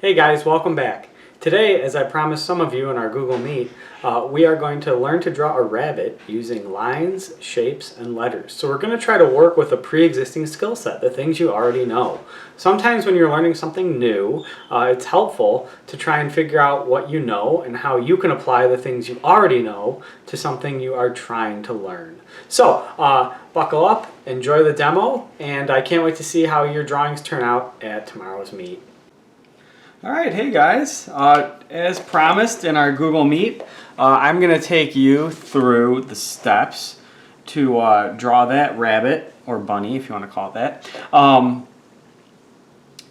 Hey guys, welcome back. Today, as I promised some of you in our Google Meet, we are going to learn to draw a rabbit using lines, shapes, and letters. So we're going to try to work with a pre-existing skill set, the things you already know. Sometimes when you're learning something new, it's helpful to try and figure out what you know and how you can apply the things you already know to something you are trying to learn. So buckle up, enjoy the demo, and I can't wait to see how your drawings turn out at tomorrow's meet. All right, hey guys, as promised in our Google Meet, I'm going to take you through the steps to draw that rabbit, or bunny if you want to call it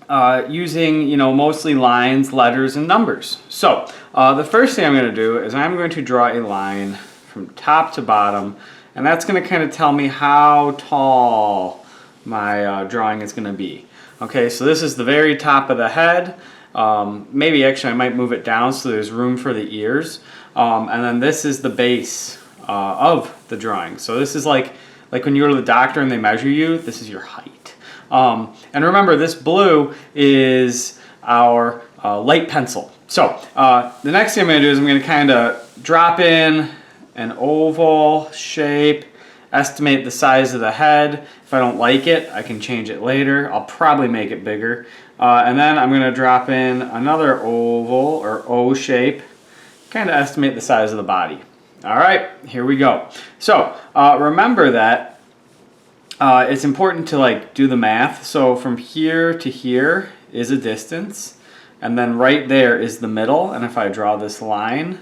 that, using mostly lines, letters, and numbers. So the first thing I'm going to do is I'm going to draw a line from top to bottom, and that's going to kind of tell me how tall my drawing is going to be. Okay, so this is the very top of the head. Maybe actually I might move it down so there's room for the ears. And then this is the base of the drawing. So this is like when you go to the doctor and they measure you, this is your height. And remember, this blue is our light pencil. So the next thing I'm going to do is I'm going to kind of drop in an oval shape, estimate the size of the head. If I don't like it, I can change it later. I'll probably make it bigger. And then I'm going to drop in another oval or O shape, kind of estimate the size of the body. All right, here we go. So remember that it's important to do the math. So from here to here is a distance, and then right there is the middle. And if I draw this line,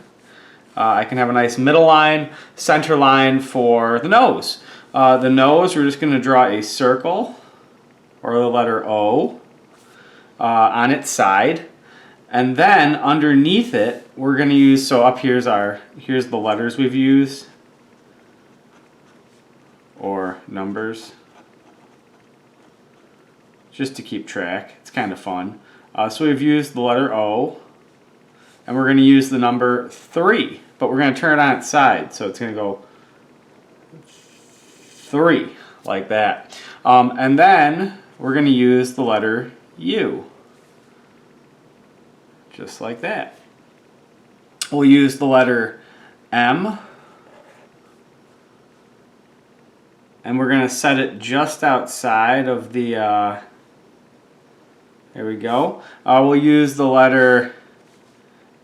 I can have a nice middle line, center line for the nose. The nose, we're just going to draw a circle or the letter O on its side, and then underneath it we're going to use, so up here's the letters we've used, or numbers, just to keep track. It's kind of fun. So we've used the letter O, and we're going to use the number 3, but we're going to turn it on its side, so it's going to go 3 like that. And then we're going to use the letter U, just like that. We'll use the letter M, and we're going to set it just outside of the, there we go. We'll use the letter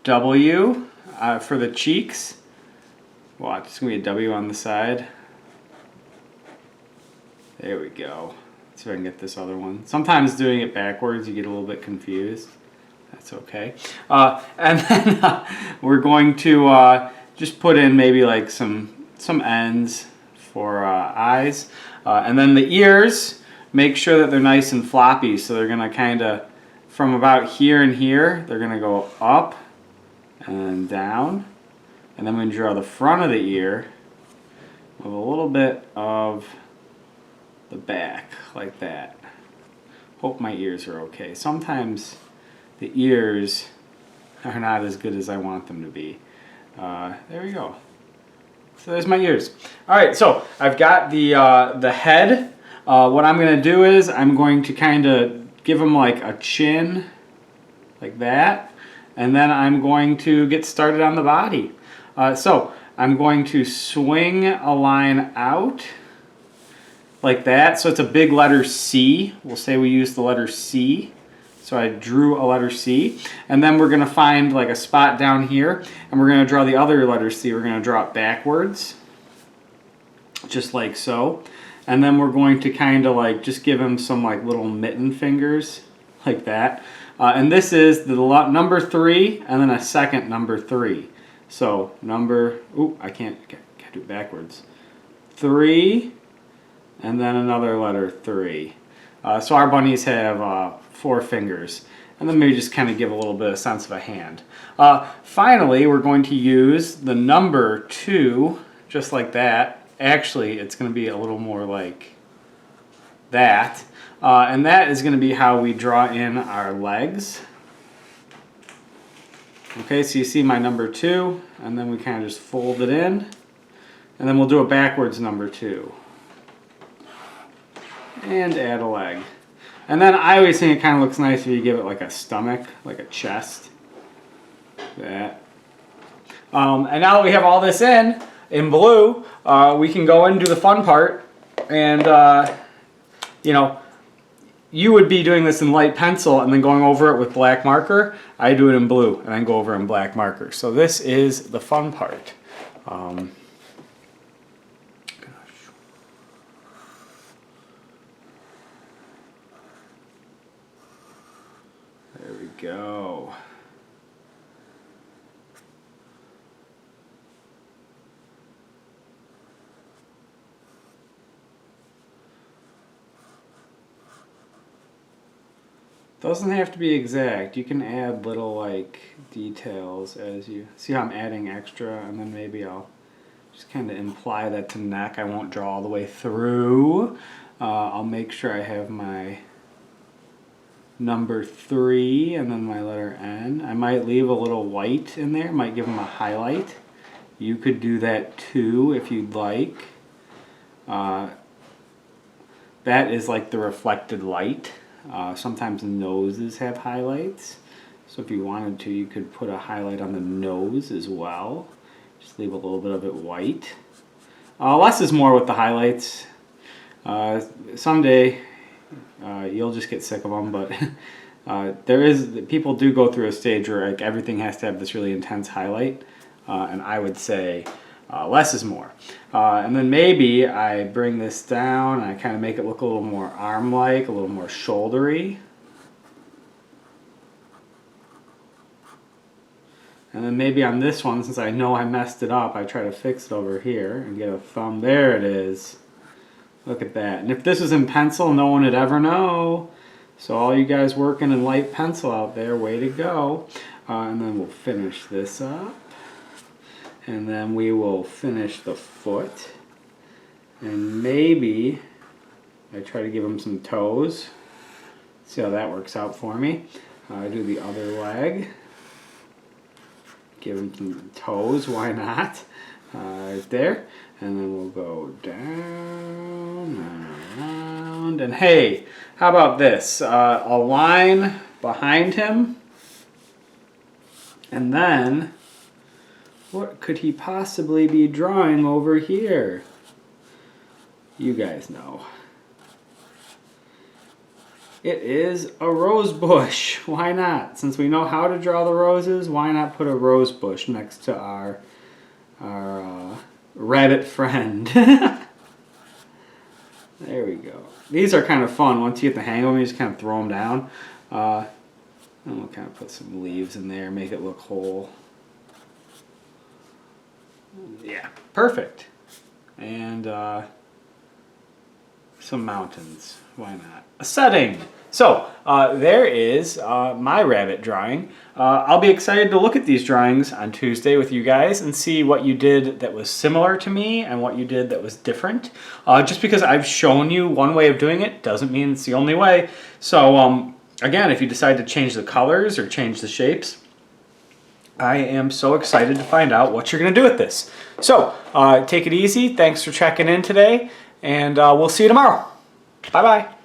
W for the cheeks. Watch, it's going to be a W on the side. There we go. Let's see if I can get this other one. Sometimes doing it backwards you get a little bit confused. That's okay. And then we're going to just put in maybe like some ends for eyes. And then the ears, make sure that they're nice and floppy. So they're going to kind of, from about here and here, they're going to go up and down. And then we draw the front of the ear with a little bit of the back, like that. Hope my ears are okay. Sometimes the ears are not as good as I want them to be. There we go. So there's my ears. All right, so I've got the head. What I'm going to do is I'm going to kind of give him like a chin, like that, and then I'm going to get started on the body. So I'm going to swing a line out like that. So it's a big letter C. We'll say we use the letter C. So I drew a letter C, and then we're going to find like a spot down here, and we're going to draw the other letter C. We're going to draw it backwards, just like so. And then we're going to kind of like just give him some like little mitten fingers, like that. And this is the number 3, and then a second number 3. So number, I can't do it backwards. 3, and then another letter 3. So our bunnies have 4 fingers, and then maybe just kind of give a little bit of sense of a hand. Finally, we're going to use the number 2, just like that. Actually, it's going to be a little more like that, and that is going to be how we draw in our legs. Okay, so you see my number 2, and then we kind of just fold it in, and then we'll do a backwards number 2. And add a leg. And then I always think it kind of looks nice if you give it like a stomach, like a chest. That. And now that we have all this in blue, we can go and do the fun part. And, you know, you would be doing this in light pencil and then going over it with black marker. I do it in blue and then go over in black marker. So this is the fun part. There we go. Doesn't have to be exact. You can add little like details as you see how I'm adding extra, and then maybe I'll just kind of imply that to neck. I won't draw all the way through. I'll make sure I have my number 3 and then my letter N. I might leave a little white in there, might give them a highlight. You could do that too if you'd like. That is like the reflected light. Sometimes noses have highlights, so if you wanted to, you could put a highlight on the nose as well. Just leave a little bit of it white. Less is more with the highlights. Someday you'll just get sick of them, but people do go through a stage where like everything has to have this really intense highlight, and I would say less is more. And then maybe I bring this down and I kind of make it look a little more arm-like, a little more shouldery. And then maybe on this one, since I know I messed it up, I try to fix it over here and get a thumb. There it is. Look at that. And if this was in pencil, no one would ever know. So all you guys working in light pencil out there, way to go. And then we'll finish this up. And then we will finish the foot. And maybe I try to give him some toes. See how that works out for me. I do the other leg. Give him some toes, why not? Right there. And then we'll go down and around. And hey, how about this? A line behind him. And then what could he possibly be drawing over here? You guys know. It is a rose bush. Why not? Since we know how to draw the roses, why not put a rose bush next to our rabbit friend? There we go. These are kind of fun. Once you get the hang of them, you just kind of throw them down. And we'll kind of put some leaves in there, make it look whole. Yeah, perfect. And some mountains. Why not? A setting. So there is my rabbit drawing. I'll be excited to look at these drawings on Tuesday with you guys and see what you did that was similar to me and what you did that was different. Just because I've shown you one way of doing it doesn't mean it's the only way. So again, if you decide to change the colors or change the shapes, I am so excited to find out what you're going to do with this. So take it easy. Thanks for checking in today, and we'll see you tomorrow. Bye-bye.